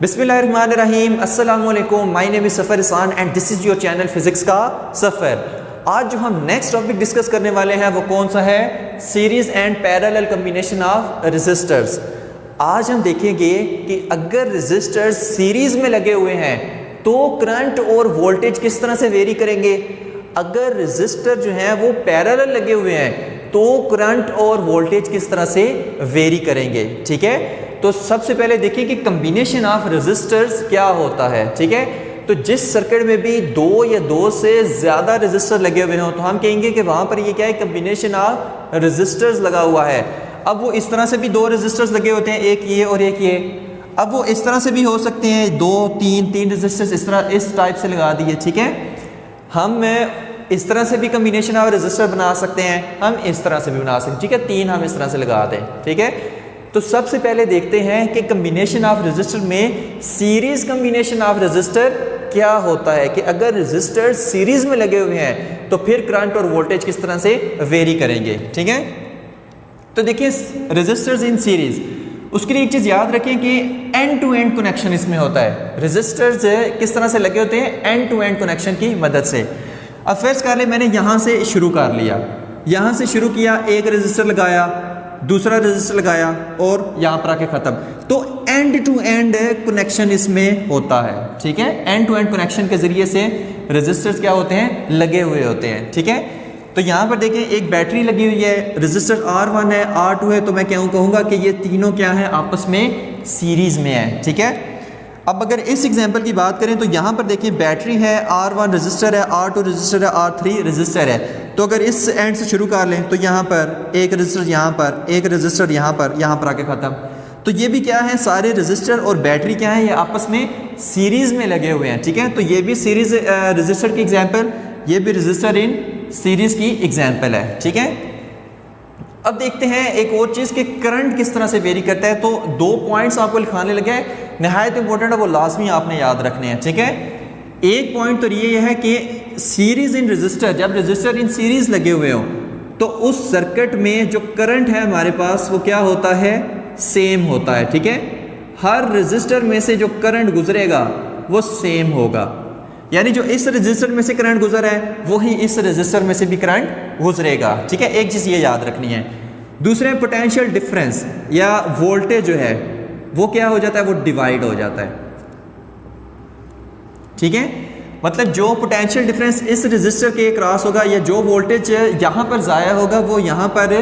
बिस्मिल्लाहिर्रहमानिर्रहीम, अस्सलामुअलैकुम, my name is सफ़र इसान and this is your channel physics का सफ़र। आज जो हम नेक्स्ट टॉपिक डिस्कस करने वाले हैं वो कौन सा है? Series and parallel combination of resistors. आज हम देखेंगे कि अगर रेजिस्टर्स सीरीज़ में लगे हुए हैं तो करंट और वोल्टेज किस तरह से वेरी करेंगे। अगर रेजिस्टर जो है वो पैरेलल लगे हुए हैं तो करंट और वोल्टेज किस तरह से वेरी करेंगे। ठीक है, तो सबसे पहले देखिए कि कम्बिनेशन ऑफ रेजिस्टर्स क्या होता है। ठीक है, तो जिस सर्किट में भी दो या दो से ज़्यादा रेजिस्टर लगे हुए हों तो हम कहेंगे कि वहाँ पर ये क्या है, कम्बिनेशन ऑफ रेजिस्टर्स लगा हुआ है। अब वो इस तरह से भी दो रेजिस्टर्स लगे होते हैं, एक ये और एक ये। अब वो इस तरह से भी हो सकते हैं, दो तीन रेजिस्टर्स इस तरह इस टाइप से लगा दिए। ठीक है, हम इस तरह से भी कम्बिनेशन ऑफ रेजिस्टर बना सकते हैं, हम इस तरह से भी बना सकते हैं। ठीक है, तीन हम इस तरह से लगा दें। ठीक है, तो सबसे पहले देखते हैं कि कम्बिनेशन ऑफ रेजिस्टर में सीरीज कम्बिनेशन ऑफ रेजिस्टर क्या होता है, कि अगर रेजिस्टर सीरीज में लगे हुए हैं तो फिर करंट और वोल्टेज किस तरह से वेरी करेंगे। ठीक है, तो देखिए रेजिस्टर्स इन सीरीज, उसके लिए एक चीज़ याद रखें कि एंड टू एंड कनेक्शन इसमें होता है। रेजिस्टर्स किस तरह से लगे होते हैं? एंड टू एंड कनेक्शन की मदद से। अब फर्स्ट कर ले, मैंने यहाँ से शुरू कर लिया, यहाँ से शुरू किया, एक रेजिस्टर लगाया, दूसरा रेजिस्टर लगाया और यहाँ पर आके ख़त्म। तो एंड टू एंड कनेक्शन इसमें होता है। ठीक है, एंड टू एंड कनेक्शन के ज़रिए से रेजिस्टर्स क्या होते हैं? लगे हुए होते हैं। ठीक है, तो यहाँ पर देखें एक बैटरी लगी हुई है, रेजिस्टर R1 है, R2 है, तो मैं क्या कहूँगा कि ये तीनों क्या है, आपस में सीरीज़ में है। ठीक है, अब अगर इस एग्जांपल की बात करें तो यहाँ पर देखें बैटरी है, R1 रेजिस्टर है, R2 रेजिस्टर है, R3 रेजिस्टर है। तो अगर इस एंड से शुरू कर लें तो यहाँ पर एक रेजिस्टर, यहाँ पर एक रेजिस्टर, यहाँ पर आके ख़त्म। तो ये भी क्या है, सारे रेजिस्टर और बैटरी क्या है, ये आपस में सीरीज़ में लगे हुए हैं। ठीक है, तो ये भी सीरीज़ रेजिस्टर की एग्जाम्पल, ये भी रेजिस्टर इन सीरीज़ की एग्जाम्पल है। ठीक है, अब देखते हैं एक और चीज़ कि करंट किस तरह से वेरी करता है। तो दो पॉइंट्स आपको लिखाने लगे हैं, नहायत इंपॉर्टेंट है, वो लाजमी आपने याद रखने हैं। ठीक है, एक पॉइंट तो ये है कि सीरीज़ इन रेजिस्टर, जब रेजिस्टर इन सीरीज़ लगे हुए हो तो उस सर्किट में जो करंट है हमारे पास वो क्या होता है, सेम होता है। ठीक है, हर रेजिस्टर में से जो करंट गुजरेगा वो सेम होगा, यानी जो इस रेजिस्टर में से करंट गुजर है वही इस रेजिस्टर में से भी करंट गुजरेगा। ठीक है, एक चीज़ ये याद रखनी है। दूसरे पोटेंशियल डिफरेंस या वोल्टेज जो है वो क्या हो जाता है, वो डिवाइड हो जाता है। ठीक है, मतलब जो पोटेंशियल डिफरेंस इस रेजिस्टर के क्रॉस होगा या जो वोल्टेज यहाँ पर ज़ाया होगा वो यहाँ पर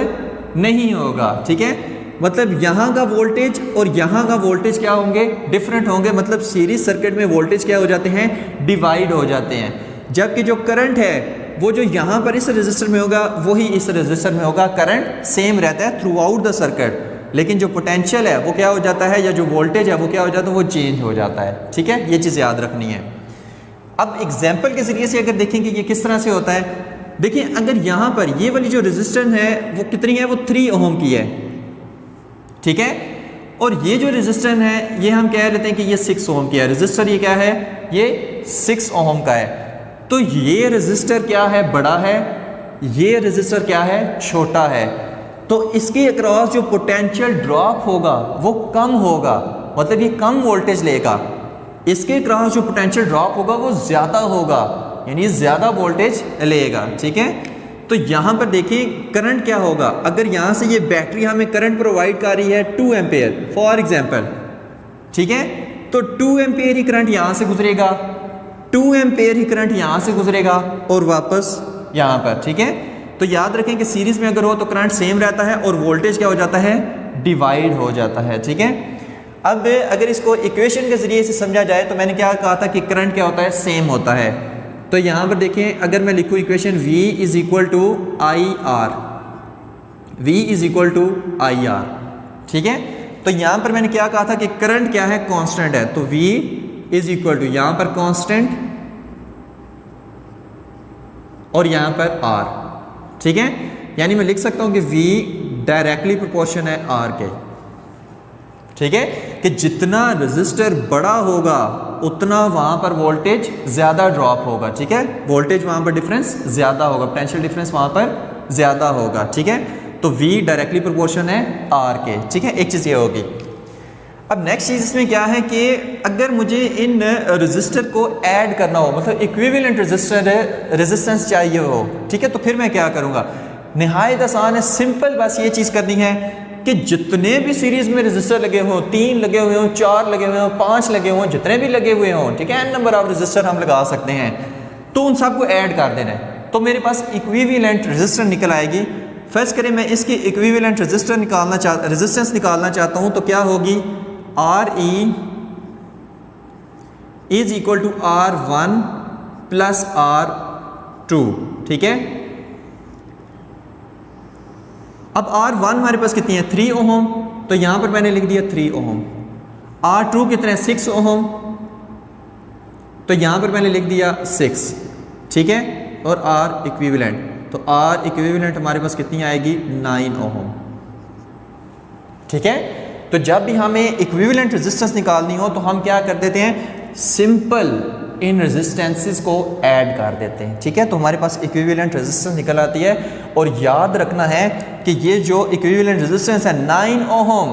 नहीं होगा। ठीक है, मतलब यहाँ का वोल्टेज और यहाँ का वोल्टेज क्या होंगे, डिफरेंट होंगे। मतलब सीरीज सर्किट में वोल्टेज क्या हो जाते हैं, डिवाइड हो जाते हैं। जबकि जो करंट है वो जो यहाँ पर इस रेजिस्टर में होगा वही इस रेजिस्टर में होगा, करंट सेम रहता है थ्रू आउट द सर्किट। लेकिन जो पोटेंशियल है वो क्या हो जाता है, या जो वोल्टेज है वो क्या हो जाता है, वो चेंज हो जाता है। ठीक है, ये चीज़ याद रखनी है। अब एग्जाम्पल के ज़रिए से अगर देखेंगे ये किस तरह से होता है, देखिए अगर यहाँ पर ये वाली जो रेजिस्टेंस है वो कितनी है, वो 3 ओम की है। ठीक है, और ये जो रेजिस्टेंस है ये हम कह लेते हैं कि ये 6 ओम की है। रेजिस्टर ये क्या है, ये 6 ओम का है। तो ये रेजिस्टर क्या है, बड़ा है, ये रेजिस्टर क्या है, छोटा है। तो इसके अक्रॉस जो पोटेंशियल ड्रॉप होगा वो कम होगा, मतलब ये कम वोल्टेज लेगा। इसके अक्रॉस जो पोटेंशियल ड्रॉप होगा वो ज़्यादा होगा, यानी ज़्यादा वोल्टेज लेगा। ठीक है, तो यहाँ पर देखिए करंट क्या होगा, अगर यहाँ से ये बैटरी हमें करंट प्रोवाइड कर रही है 2 एम्पेयर फॉर एग्जांपल। ठीक है, तो 2 एम्पेयर ही करंट यहाँ से गुजरेगा, 2 एम्पेयर ही करंट यहाँ से गुजरेगा और वापस यहाँ पर। ठीक है, तो याद रखें कि सीरीज में अगर हो तो करंट सेम रहता है और वोल्टेज क्या हो जाता है, डिवाइड हो जाता है। ठीक है, अब अगर इसको इक्वेशन के ज़रिए से समझा जाए तो मैंने क्या कहा था कि करंट क्या होता है, सेम होता है। तो यहाँ पर देखें अगर मैं लिखूँ equation V is equal to I R, V is equal to I R. ठीक है, तो यहाँ पर मैंने क्या कहा था कि करंट क्या है, कांस्टेंट है। तो V इज़ इक्वल टू यहाँ पर कांस्टेंट और यहाँ पर R। ठीक है, यानी मैं लिख सकता हूँ कि V डायरेक्टली प्रोपोर्शन है R के। ठीक है, कि जितना रेजिस्टर बड़ा होगा उतना वहाँ पर वोल्टेज ज़्यादा ड्रॉप होगा। ठीक है, वोल्टेज वहाँ पर डिफरेंस ज़्यादा होगा, पोटेंशियल डिफरेंस वहाँ पर ज़्यादा होगा। ठीक है, तो V डायरेक्टली प्रोपोर्शन है R के। ठीक है, एक चीज़ ये होगी। अब नेक्स्ट चीज़ इसमें क्या है कि अगर मुझे इन रजिस्टर को ऐड करना हो, मतलब इक्विवेलेंट रेजिस्टेंस चाहिए हो, ठीक है, तो फिर मैं क्या करूँगा? निहायत आसान है, सिंपल, बस ये चीज़ करनी है कि जितने भी सीरीज़ में रजिस्टर लगे हों, 3 लगे हुए हों, 4 लगे हुए हों, 5 लगे हों, जितने भी लगे हुए हों, ठीक है, n नंबर ऑफ रजिस्टर हम लगा सकते हैं, तो उन सबको ऐड कर देना है, तो मेरे पास इक्विवेलेंट रजिस्टर निकल आएगी। फर्ज करें मैं इसकी इक्विवेलेंट रेजिस्टेंस निकालना चाहता हूँ, तो क्या होगी? RE is equal to R1 plus R2, ठीक है। अब R1 हमारे पास कितनी है? 3 ओम, तो यहां पर मैंने लिख दिया 3 ओम। R2 कितने हैं? 6 ओम, तो यहां पर मैंने लिख दिया 6, ठीक है। और R इक्विवेलेंट, तो R इक्विवेलेंट हमारे पास कितनी आएगी? 9 ओम, ठीक है। तो जब भी हमें इक्विवेलेंट रेजिस्टेंस निकालनी हो तो हम क्या कर देते हैं? सिंपल इन रेजिस्टेंसेस को ऐड कर देते हैं, ठीक है। तो हमारे पास इक्विवेलेंट रेजिस्टेंस निकल आती है। और याद रखना है कि ये जो इक्विवेलेंट रेजिस्टेंस है 9 ओम,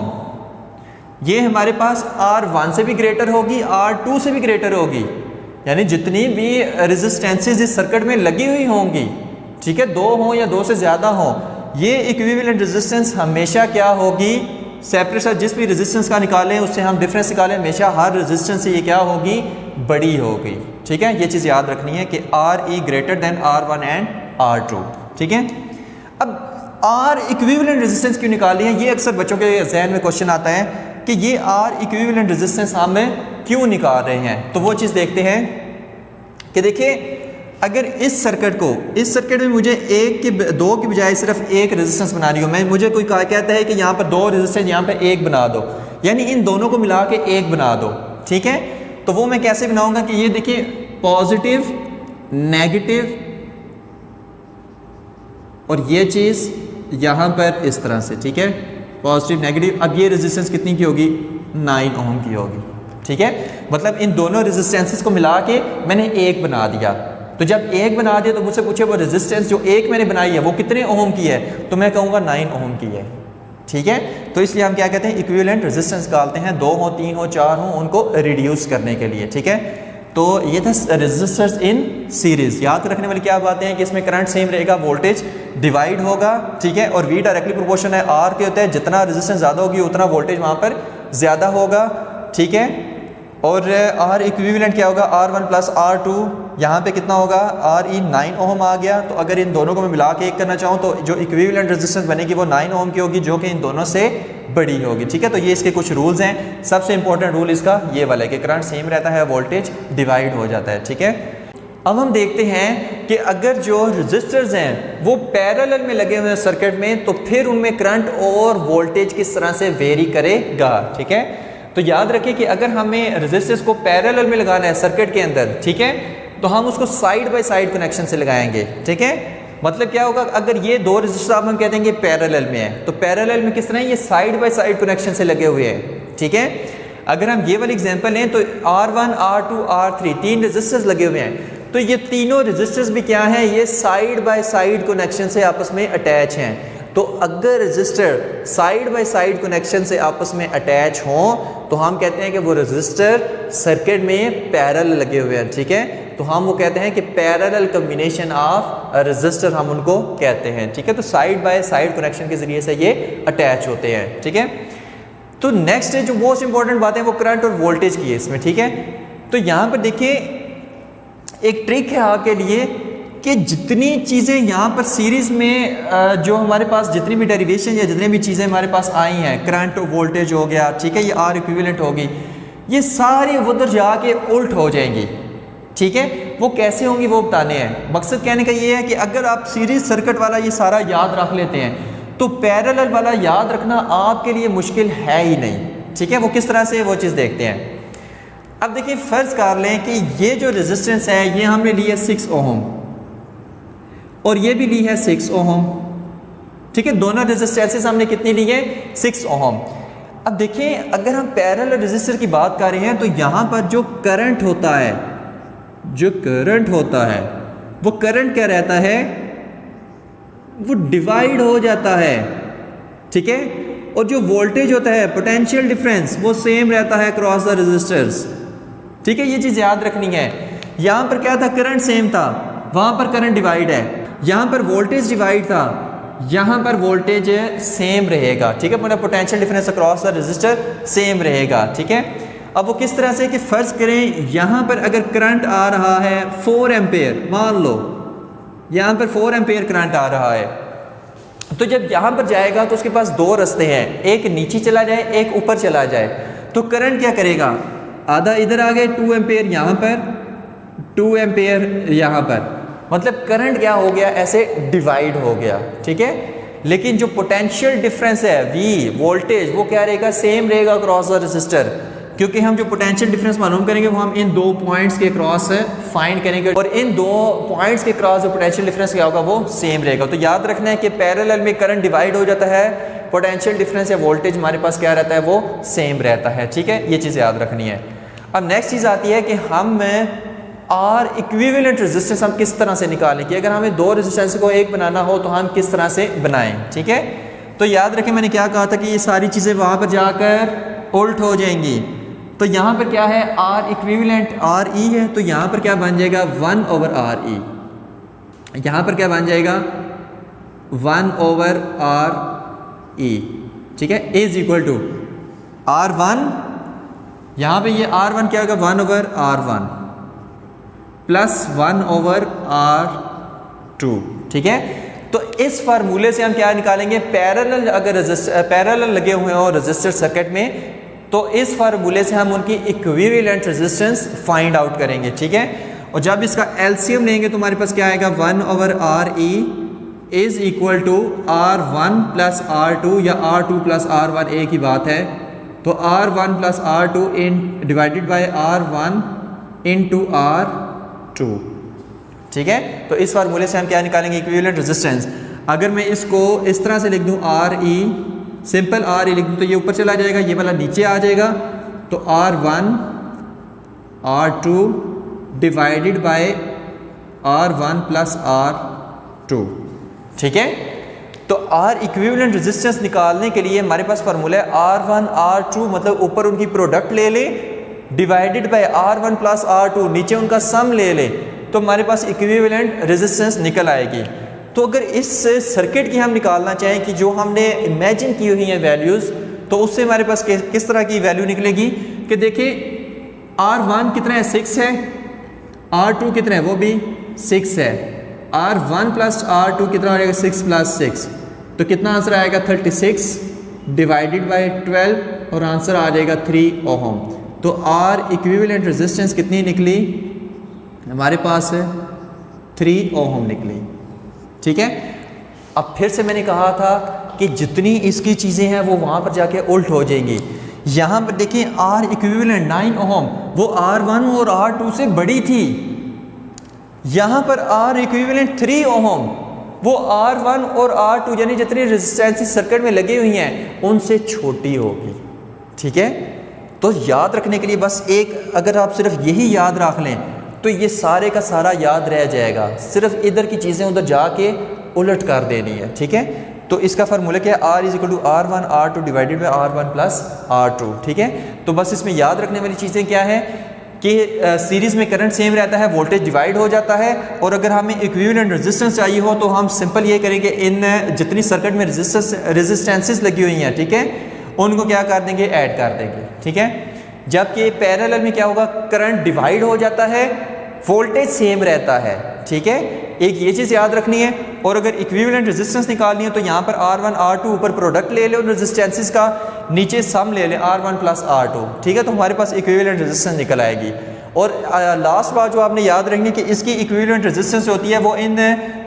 ये हमारे पास R1 से भी ग्रेटर होगी, R2 से भी ग्रेटर होगी, यानी जितनी भी रेजिस्टेंसेस इस सर्किट में लगी हुई होंगी, ठीक है, 2 हों या 2 से ज़्यादा हों, ये इक्विवेलेंट रेजिस्टेंस हमेशा क्या होगी? सेपरेशन जिस भी रेजिस्टेंस का निकालें उससे हम डिफरेंस निकालें, हमेशा हर रेजिस्टेंस से ये क्या होगी? बड़ी होगी, ठीक है। ये चीज़ याद रखनी है कि RE greater than R1 and R2, ठीक है। अब R इक्विवेलेंट रेजिस्टेंस क्यों निकाली है? ये अक्सर बच्चों के जहन में क्वेश्चन आता है कि ये R इक्विवेलेंट रेजिस्टेंस हमें क्यों निकाल रहे हैं। तो वो चीज़ देखते हैं कि देखिए, अगर इस सर्किट में मुझे 2 की बजाय सिर्फ एक रेजिस्टेंस बना रही हो, मैं मुझे कोई कहता है कि यहाँ पर 2 रेजिस्टेंस, यहाँ पर 1 बना दो, यानी इन दोनों को मिला के 1 बना दो, ठीक है। तो वो मैं कैसे बनाऊंगा कि ये देखिए पॉजिटिव, नेगेटिव, और ये चीज़ यहाँ पर इस तरह से, ठीक है, पॉजिटिव नेगेटिव। अब ये रेजिस्टेंस कितनी की होगी? 9 ओम की होगी, ठीक है। मतलब इन दोनों रेजिस्टेंसेस को मिला के मैंने 1 बना दिया। तो जब 1 बना दिया तो मुझसे पूछे वो रेजिस्टेंस जो 1 मैंने बनाई है वो कितने ओम की है, तो मैं कहूँगा 9 ओम की है, ठीक है। तो इसलिए हम क्या कहते हैं? इक्विवेलेंट रेजिस्टेंस निकालते हैं, 2 हो, 3 हो, 4 हो, उनको रिड्यूस करने के लिए, ठीक है। तो ये था रेजिस्टर्स इन सीरीज। याद रखने वाली क्या बातें हैं कि इसमें करंट सेम रहेगा, वोल्टेज डिवाइड होगा, ठीक है, और V डायरेक्टली प्रोपोर्शनल है R के होता है, जितना रेजिस्टेंस ज़्यादा होगी उतना वोल्टेज वहाँ पर ज़्यादा होगा, ठीक है। और R इक्विवेलेंट क्या होगा? R1 प्लस R2, यहाँ पे कितना होगा? RE 9 ओम आ गया। तो अगर इन दोनों को मैं मिला के 1 करना चाहूँ तो जो इक्विवेलेंट रेजिस्टेंस बनेगी वो 9 ओम की होगी, जो कि इन दोनों से बड़ी होगी, ठीक है। तो ये इसके कुछ रूल्स हैं। सबसे इंपॉर्टेंट रूल इसका ये वाला है कि करंट सेम रहता है, वोल्टेज डिवाइड हो जाता है, ठीक है। अब हम देखते हैं कि अगर जो रजिस्टर्स हैं वो पैरेलल में लगे हुए हैं सर्किट में, तो फिर उनमें करंट और वोल्टेज किस तरह से वेरी करेगा, ठीक है। तो याद रखिए कि अगर हमें रेजिस्टर्स को पैरेलल में लगाना है सर्किट के अंदर, ठीक है, तो हम उसको साइड बाय साइड कनेक्शन से लगाएंगे, ठीक है। मतलब क्या होगा? अगर ये 2 रेजिस्टर हम कहते हैं कि पैरेलल में है, तो पैरेलल में किस तरह? ये साइड बाय साइड कनेक्शन से लगे हुए हैं, ठीक है। अगर हम ये वाली एग्जांपल लें तो R1, R2, R3 3 रेजिस्टर्स लगे हुए हैं, तो ये तीनों रेजिस्टर्स भी क्या हैं? ये साइड बाय साइड कनेक्शन से आपस में अटैच हैं। तो अगर resistor side by side connection से आपस में अटैच हों तो हम कहते हैं कि वो रेजिस्टर सर्किट में पैरेलल लगे हुए हैं, ठीक है। तो हम वो कहते हैं कि पैरेलल कॉम्बिनेशन ऑफ रेजिस्टर हम उनको कहते हैं, ठीक है। तो साइड बाय साइड कनेक्शन के जरिए से ये अटैच होते हैं, ठीक है। तो नेक्स्ट है जो मोस्ट इंपॉर्टेंट बात है वो करंट और वोल्टेज की है इसमें, ठीक है। तो यहाँ पर देखिए एक ट्रिक है आपके लिए कि जितनी चीज़ें यहाँ पर सीरीज़ में जो हमारे पास जितनी भी डेरिवेशन या जितनी भी चीज़ें हमारे पास आई हैं, करंट वोल्टेज हो गया, ठीक है, ये R इक्विवेलेंट होगी, ये सारी उधर जाके उल्ट हो जाएंगी, ठीक है। वो कैसे होंगी वो बताने हैं। मकसद कहने का ये है कि अगर आप सीरीज सर्किट वाला ये सारा याद रख लेते हैं तो पैरेलल वाला याद रखना आपके लिए मुश्किल है ही नहीं, ठीक है। वो किस तरह से वो चीज़ देखते हैं। अब देखिए फ़र्ज़ कर लें कि ये जो रेजिस्टेंस है ये हमने ली है 6 ओम और ये भी ली है 6 ओम, ठीक है। दोनों रेजिस्टेंसेस हमने कितनी ली है? 6 ओम। अब देखिए अगर हम पैरेलल रेजिस्टर की बात कर रहे हैं तो यहाँ पर जो करंट होता है, वो करंट क्या रहता है? वो डिवाइड हो जाता है, ठीक है। और जो वोल्टेज होता है, पोटेंशियल डिफरेंस, वो सेम रहता है क्रॉस द रेजिस्टर्स, ठीक है। ये चीज़ याद रखनी है। यहाँ पर क्या था, करंट सेम था, वहाँ पर करंट डिवाइड है। यहाँ पर वोल्टेज डिवाइड था, यहाँ पर वोल्टेज सेम रहेगा, ठीक है। मतलब potential difference across the resistor same रहेगा, ठीक है। अब वो किस तरह से कि फ़र्ज़ करें यहाँ पर अगर करंट आ रहा है 4 एम्पेयर, मान लो यहाँ पर 4 एम्पेयर करंट आ रहा है, तो जब यहाँ पर जाएगा तो उसके पास दो रास्ते हैं, एक नीचे चला जाए, एक ऊपर चला जाए। तो करंट क्या करेगा, आधा इधर आ गए 2 एम्पेयर यहाँ पर, 2 एम्पेयर यहाँ पर, मतलब करंट क्या हो गया, ऐसे डिवाइड हो गया, ठीक है। लेकिन जो पोटेंशियल डिफरेंस है V, वोल्टेज, वो क्या रहेगा, सेम रहेगा क्रॉस द रेजिस्टर, क्योंकि हम जो पोटेंशियल डिफरेंस मालूम करेंगे वो हम इन दो पॉइंट्स के क्रॉस फाइंड करेंगे, और इन दो पॉइंट्स के क्रॉस जो पोटेंशियल डिफरेंस क्या होगा वो सेम रहेगा। तो याद रखना है कि पैरेलल में करंट डिवाइड हो जाता है, पोटेंशियल डिफरेंस या वोल्टेज हमारे पास क्या रहता है, वो सेम रहता है, ठीक है। ये चीज़ याद रखनी है। अब नेक्स्ट चीज़ आती है कि हम आर इक्विवेलेंट रेजिस्टेंस हम किस तरह से निकालें, कि अगर हमें दो रेजिस्टेंस को एक बनाना हो तो हम किस तरह से बनाएं, ठीक है। तो याद रखें मैंने क्या कहा था कि ये सारी चीज़ें वहाँ पर जाकर उल्ट हो जाएंगी। तो यहाँ पर क्या है, आर इक्विवेलेंट आर ई है, तो यहाँ पर क्या बन जाएगा 1 ओवर आर ई, यहाँ पर क्या बन जाएगा 1 ओवर आर ई, ठीक है, इज इक्वल टू R1, यहाँ पे ये R1 क्या होगा 1 over R1 plus 1 over R2, ठीक है। तो इस फार्मूले से हम क्या निकालेंगे, पैरेलल, अगर पैरेलल लगे हुए हो रेजिस्टर सर्किट में, तो इस फार्मूले से हम उनकी इक्विवेलेंट रेजिस्टेंस फाइंड आउट करेंगे, ठीक है। और जब इसका एलसीएम लेंगे तो हमारे पास क्या आएगा 1 over R E is equal to R1 plus R2 या R2 प्लस R1, एक ही बात है। तो R1 plus R2 in divided by R1 into R2, ठीक है। तो इस फार्मूले से हम क्या निकालेंगे, इक्विवेलेंट रेजिस्टेंस। अगर मैं इसको इस तरह से लिख दूं, R E, simple R E लिख दूं, तो ये ऊपर चला जाएगा, ये वाला नीचे आ जाएगा। तो R1 R2 divided by R1 plus R2, ठीक है। तो आर इक्विवेलेंट रेजिस्टेंस निकालने के लिए हमारे पास फार्मूला है R1 R2, मतलब ऊपर उनकी प्रोडक्ट ले ले, divided by R1 plus R2, नीचे उनका सम ले ले, तो हमारे पास इक्विवेलेंट रेजिस्टेंस निकल आएगी। तो अगर इस सर्किट की हम निकालना चाहें कि जो हमने इमेजिन की हुई हैं वैल्यूज़, तो उससे हमारे पास किस तरह की वैल्यू निकलेगी कि देखिए R1 कितना है 6 है, R2 कितना है वो भी 6 है, R1 प्लस R2 कितना हो जाएगा 6 प्लस 6, तो कितना आंसर आएगा 36 डिवाइडेड बाई 12, और आंसर आ जाएगा 3 ओहम। तो आर इक्विवेलेंट रेजिस्टेंस कितनी निकली हमारे पास है 3 ओहम निकली, ठीक है। अब फिर से मैंने कहा था कि जितनी इसकी चीज़ें हैं वो वहाँ पर जाके उल्ट हो जाएंगी। यहाँ पर देखिए आर इक्विवेलेंट 9 ओहम वो R1 और R2 से बड़ी थी, यहाँ पर आर इक्विवेलेंट 3 ओहम वो R1 और R2 यानी जितनी रेजिस्टेंस सर्किट में लगी हुई हैं उनसे छोटी होगी, ठीक है। तो याद रखने के लिए बस एक, अगर आप सिर्फ यही याद रख लें तो ये सारे का सारा याद रह जाएगा, सिर्फ इधर की चीज़ें उधर जाके उलट कर देनी है, ठीक है। तो इसका फार्मूला क्या है, R is equal to R1 R2 divided by R1 plus R2, ठीक है। तो बस इसमें याद रखने वाली चीज़ें क्या है कि सीरीज़ में करंट सेम रहता है, वोल्टेज डिवाइड हो जाता है, और अगर हमें इक्विवेलेंट रेजिस्टेंस चाहिए हो तो हम सिंपल ये करेंगे, इन जितनी सर्किट में रेजिस्टेंसेस लगी हुई हैं, ठीक है, उनको क्या कर देंगे, ऐड कर देंगे, ठीक है। जबकि पैरेलल में क्या होगा, करंट डिवाइड हो जाता है, वोल्टेज सेम रहता है, ठीक है। एक ये चीज़ याद रखनी है। और अगर इक्विवेलेंट रेजिस्टेंस निकालनी है तो यहाँ पर R1 R2 ऊपर प्रोडक्ट ले ले और रेजिस्टेंसेस का नीचे सम ले ले R1 प्लस R2, ठीक है। तो हमारे पास इक्विवेलेंट रेजिस्टेंस निकल आएगी। और लास्ट बात जो आपने याद रखनी है कि इसकी इक्विवेलेंट रेजिस्टेंस होती है वो इन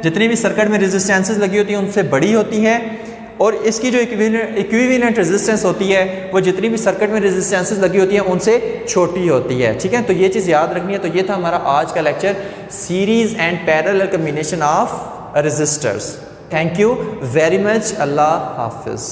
जितनी भी सर्किट में रेजिस्टेंसेस लगी होती हैं उनसे बड़ी होती है, और इसकी जो इक्विवेलेंट रेजिस्टेंस होती है वो जितनी भी सर्किट में रेजिस्टेंसेस लगी होती हैं उनसे छोटी होती है, ठीक है। तो ये चीज़ याद रखनी है। तो ये था हमारा आज का lecture, series and parallel combination of resistors. Thank you very much. अल्लाह हाफिज़।